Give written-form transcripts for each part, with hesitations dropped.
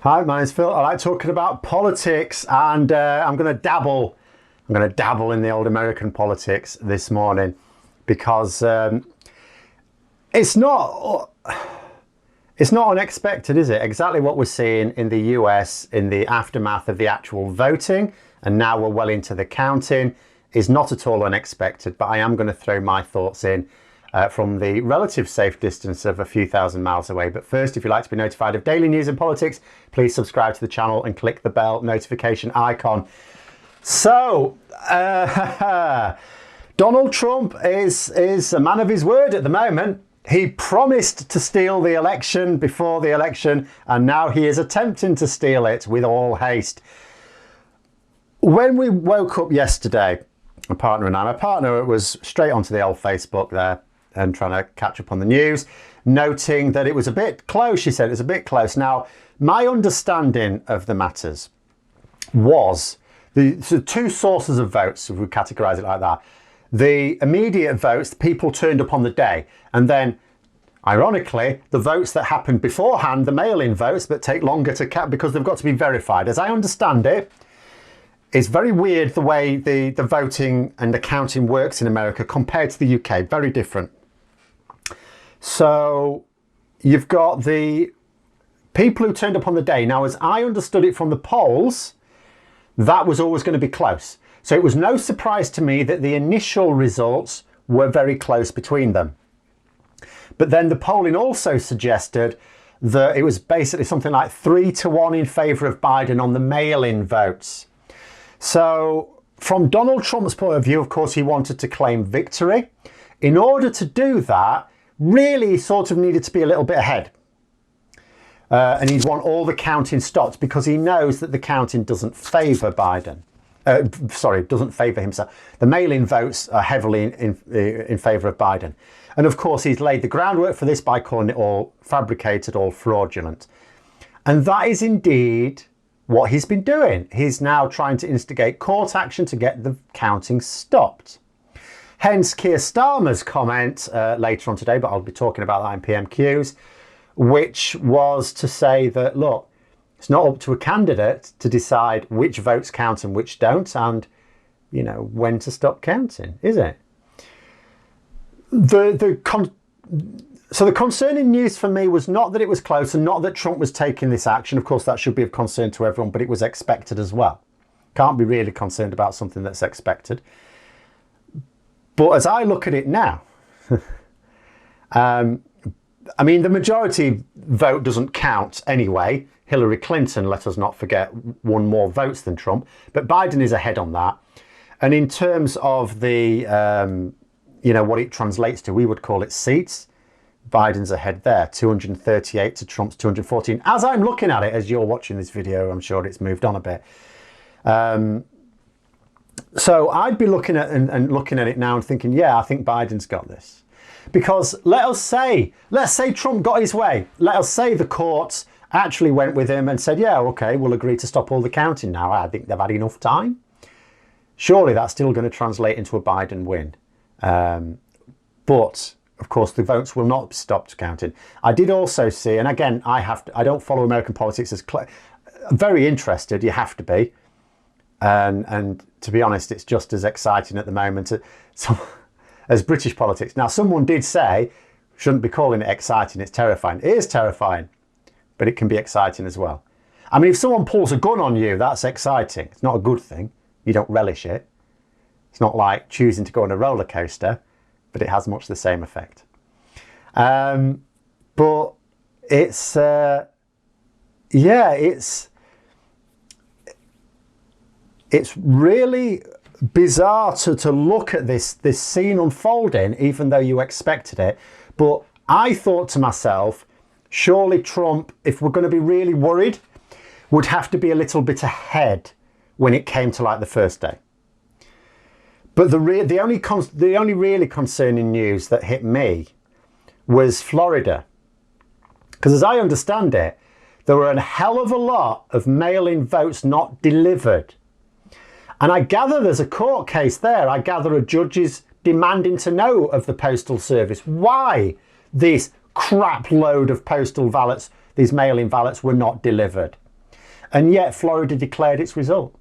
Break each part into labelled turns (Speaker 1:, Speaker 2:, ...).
Speaker 1: Hi, my name's Phil. I like talking about politics, and I'm going to dabble. In the old American politics this morning because it's not unexpected, is it? Exactly what we're seeing in the US in the aftermath of the actual voting, and now we're well into the counting, is not at all unexpected. But I am going to throw my thoughts in from the relative safe distance of a few thousand miles away. But first, if you'd like to be notified of daily news and politics, please subscribe to the channel and click the bell notification icon. So, Donald Trump is a man of his word at the moment. He promised to steal the election before the election, and now he is attempting to steal it with all haste. When we woke up yesterday, my partner was straight onto the old Facebook there and trying to catch up on the news, noting that it was a bit close. She said it was a bit close. Now, my understanding of the matters was the two sources of votes, if we categorise it like that. The immediate votes, people turned up on the day, and then, ironically, the votes that happened beforehand, the mail-in votes that take longer to count because they've got to be verified. As I understand it, it's very weird the way the voting and the counting works in America compared to the UK. Very different. So you've got the people who turned up on the day. Now, as I understood it from the polls, that was always going to be close. So it was no surprise to me that the initial results were very close between them. But then the polling also suggested that it was basically something like 3-1 in favour of Biden on the mail-in votes. So from Donald Trump's point of view, of course, he wanted to claim victory. In order to do that, really he sort of needed to be a little bit ahead. And he'd want all the counting stopped because he knows that the counting doesn't favour Biden. Doesn't favour himself. The mail-in votes are heavily in favour of Biden. And of course, he's laid the groundwork for this by calling it all fabricated, all fraudulent. And that is indeed what he's been doing. He's now trying to instigate court action to get the counting stopped. Hence Keir Starmer's comment later on today, but I'll be talking about that in PMQs, which was to say that, look, it's not up to a candidate to decide which votes count and which don't, and, you know, when to stop counting, is it? So the concerning news for me was not that it was close and not that Trump was taking this action. Of course, that should be of concern to everyone, but it was expected as well. Can't be really concerned about something that's expected. But as I look at it now, I mean, the majority vote doesn't count anyway. Hillary Clinton, let us not forget, won more votes than Trump, but Biden is ahead on that. And in terms of the, you know, what it translates to, we would call it seats. Biden's ahead there, 238 to Trump's 214. As I'm looking at it, as you're watching this video, I'm sure it's moved on a bit. So I'd be looking at looking at it now and thinking, yeah, I think Biden's got this. Because let's say Trump got his way. Let us say the courts actually went with him and said, yeah, okay, we'll agree to stop all the counting now. I think they've had enough time. Surely that's still going to translate into a Biden win. But of course, the votes will not stop counting. I did also see, and again, I don't follow American politics as very interested. You have to be, and to be honest, it's just as exciting at the moment as British politics. Now, someone did say, shouldn't be calling it exciting. It's terrifying. It is terrifying, but it can be exciting as well. I mean, if someone pulls a gun on you, that's exciting. It's not a good thing. You don't relish it. It's not like choosing to go on a roller coaster, but it has much the same effect. But it's, yeah, it's really bizarre to look at this scene unfolding, even though you expected it. But I thought to myself, surely Trump, if we're going to be really worried, would have to be a little bit ahead when it came to like the first day. But the only really concerning news that hit me was Florida. Because as I understand it, there were a hell of a lot of mail-in votes not delivered. And I gather there's a court case there. I gather a judge is demanding to know of the Postal Service why this crap load of postal ballots, these mail-in ballots, were not delivered. And yet Florida declared its result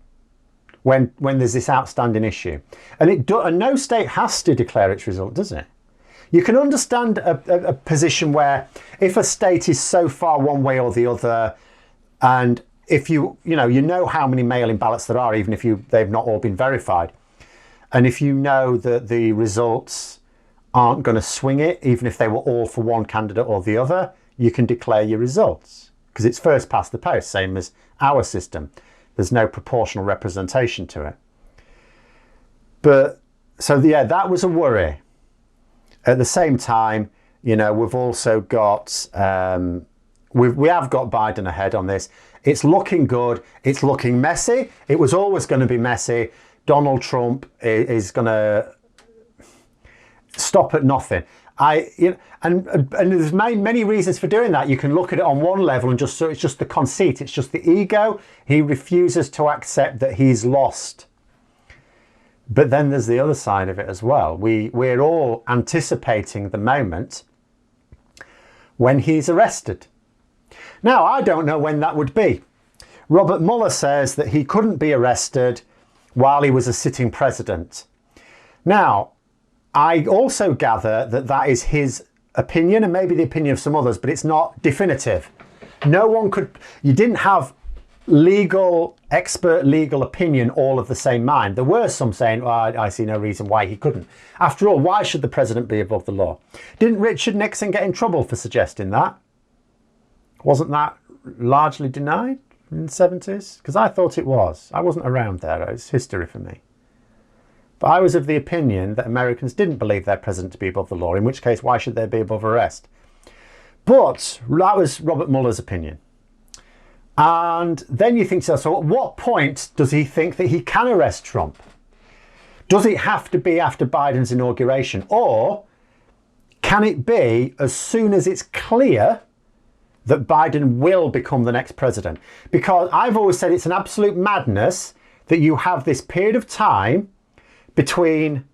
Speaker 1: when there's this outstanding issue. And no state has to declare its result, does it? You can understand a position where if a state is so far one way or the other, and if you know how many mail-in ballots there are, even if they've not all been verified, and if you know that the results aren't going to swing it, even if they were all for one candidate or the other, you can declare your results because it's first past the post, same as our system. There's no proportional representation to it. But so yeah, that was a worry. At the same time, we've also got we have got Biden ahead on this. It's looking good. It's looking messy. It was always going to be messy. Donald Trump is going to stop at nothing. And there's many reasons for doing that. You can look at it on one level and so it's just the conceit. It's just the ego. He refuses to accept that he's lost. But then there's the other side of it as well. We're all anticipating the moment when he's arrested. Now, I don't know when that would be. Robert Mueller says that he couldn't be arrested while he was a sitting president. Now, I also gather that that is his opinion and maybe the opinion of some others, but it's not definitive. You didn't have expert legal opinion all of the same mind. There were some saying, well, I see no reason why he couldn't. After all, why should the president be above the law? Didn't Richard Nixon get in trouble for suggesting that? Wasn't that largely denied in the 70s? Because I thought it was. I wasn't around there. It's history for me. But I was of the opinion that Americans didn't believe their president to be above the law, in which case, why should they be above arrest? But that was Robert Mueller's opinion. And then you think to yourself, so at what point does he think that he can arrest Trump? Does it have to be after Biden's inauguration? Or can it be as soon as it's clear that Biden will become the next president? Because I've always said it's an absolute madness that you have this period of time between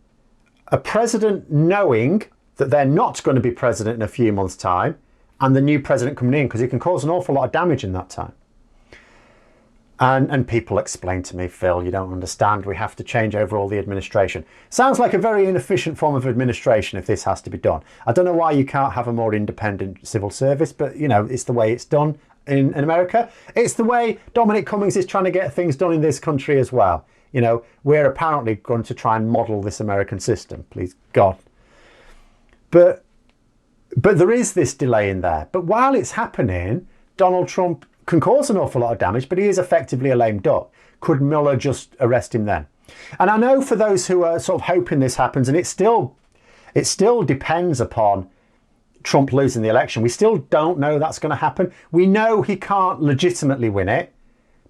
Speaker 1: a president knowing that they're not going to be president in a few months' time and the new president coming in, because it can cause an awful lot of damage in that time. And people explain to me, Phil, you don't understand. We have to change over all the administration. Sounds like a very inefficient form of administration if this has to be done. I don't know why you can't have a more independent civil service, but it's the way it's done in America. It's the way Dominic Cummings is trying to get things done in this country as well. We're apparently going to try and model this American system, please God. But there is this delay in there. But while it's happening, Donald Trump can cause an awful lot of damage, but he is effectively a lame duck. Could Mueller just arrest him then? And I know for those who are sort of hoping this happens, and it still depends upon Trump losing the election. We still don't know that's going to happen. We know he can't legitimately win it,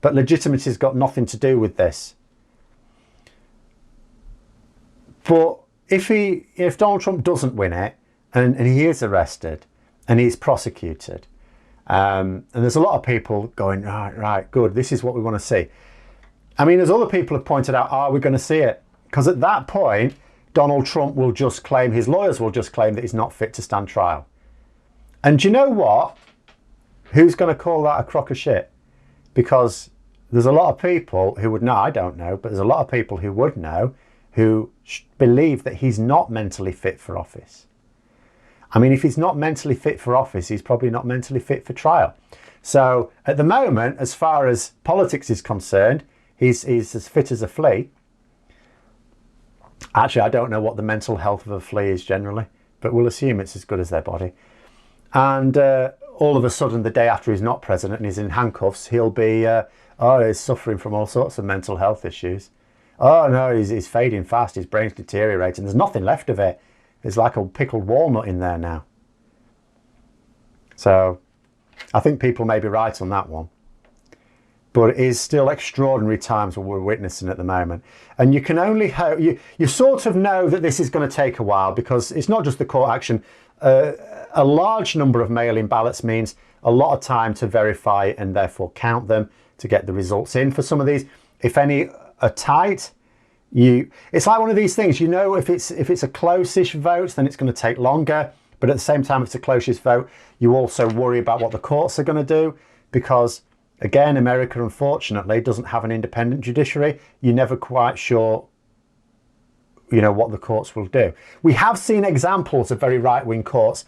Speaker 1: but legitimacy's got nothing to do with this. But if Donald Trump doesn't win it and he is arrested and he's prosecuted, and there's a lot of people going, right, good, this is what we want to see. I mean, as other people have pointed out, are we going to see it? Because at that point, Donald Trump will just claim, his lawyers will just claim that he's not fit to stand trial. And do you know what? Who's going to call that a crock of shit? Because there's a lot of people who would know, I don't know, but there's a lot of people who would know, who believe that he's not mentally fit for office. I mean, if he's not mentally fit for office, he's probably not mentally fit for trial. So at the moment, as far as politics is concerned, he's as fit as a flea. Actually, I don't know what the mental health of a flea is generally, but we'll assume it's as good as their body. And all of a sudden, the day after he's not president and he's in handcuffs, he'll be, he's suffering from all sorts of mental health issues. Oh no, he's fading fast, his brain's deteriorating, there's nothing left of it. There's like a pickled walnut in there now. So I think people may be right on that one. But it is still extraordinary times what we're witnessing at the moment. And you can only hope, you sort of know that this is going to take a while, because it's not just the court action. A large number of mail-in ballots means a lot of time to verify and therefore count them to get the results in for some of these. If any are tight, it's like one of these things, if it's a close-ish vote, then it's going to take longer. But at the same time, if it's a close-ish vote, you also worry about what the courts are going to do, because Again, America, unfortunately, doesn't have an independent judiciary. You're never quite sure, you know, what the courts will do. We have seen examples of very right-wing courts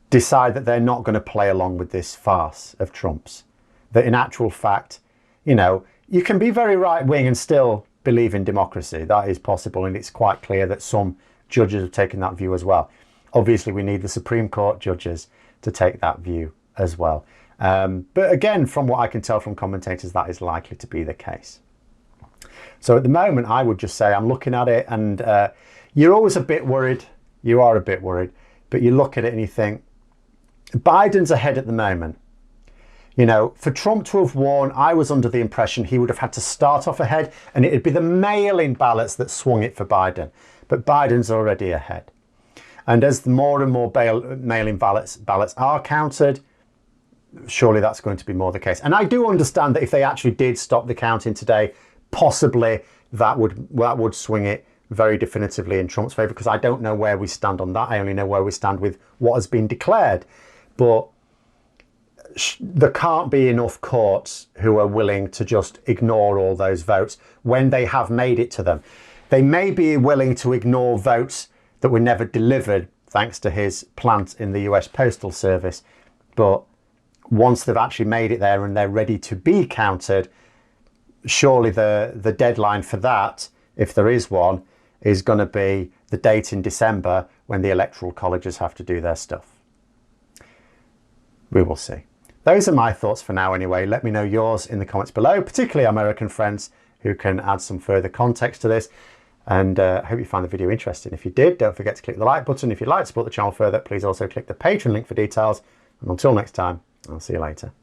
Speaker 1: decide that they're not going to play along with this farce of Trump's. That in actual fact, you know, you can be very right-wing and still believe in democracy. That is possible, and it's quite clear that some judges have taken that view as well. Obviously, we need the Supreme Court judges to take that view as well. But again, from what I can tell from commentators, that is likely to be the case. So at the moment, I would just say I'm looking at it, and you're always a bit worried. You are a bit worried, but you look at it and you think, Biden's ahead at the moment. You know, for Trump to have won, I was under the impression he would have had to start off ahead, and it'd be the mail-in ballots that swung it for Biden. But Biden's already ahead. And as more and more mail-in ballots are counted, surely that's going to be more the case. And I do understand that if they actually did stop the counting today, possibly that would swing it very definitively in Trump's favour, because I don't know where we stand on that. I only know where we stand with what has been declared. But there can't be enough courts who are willing to just ignore all those votes when they have made it to them. They may be willing to ignore votes that were never delivered thanks to his plant in the US Postal Service, but once they've actually made it there and they're ready to be counted, surely the deadline for that, if there is one, is going to be the date in December when the electoral colleges have to do their stuff. We will see. Those are my thoughts for now anyway. Let me know yours in the comments below, particularly American friends who can add some further context to this. And I hope you find the video interesting. If you did, don't forget to click the like button. If you'd like to support the channel further, please also click the Patreon link for details. And until next time, I'll see you later.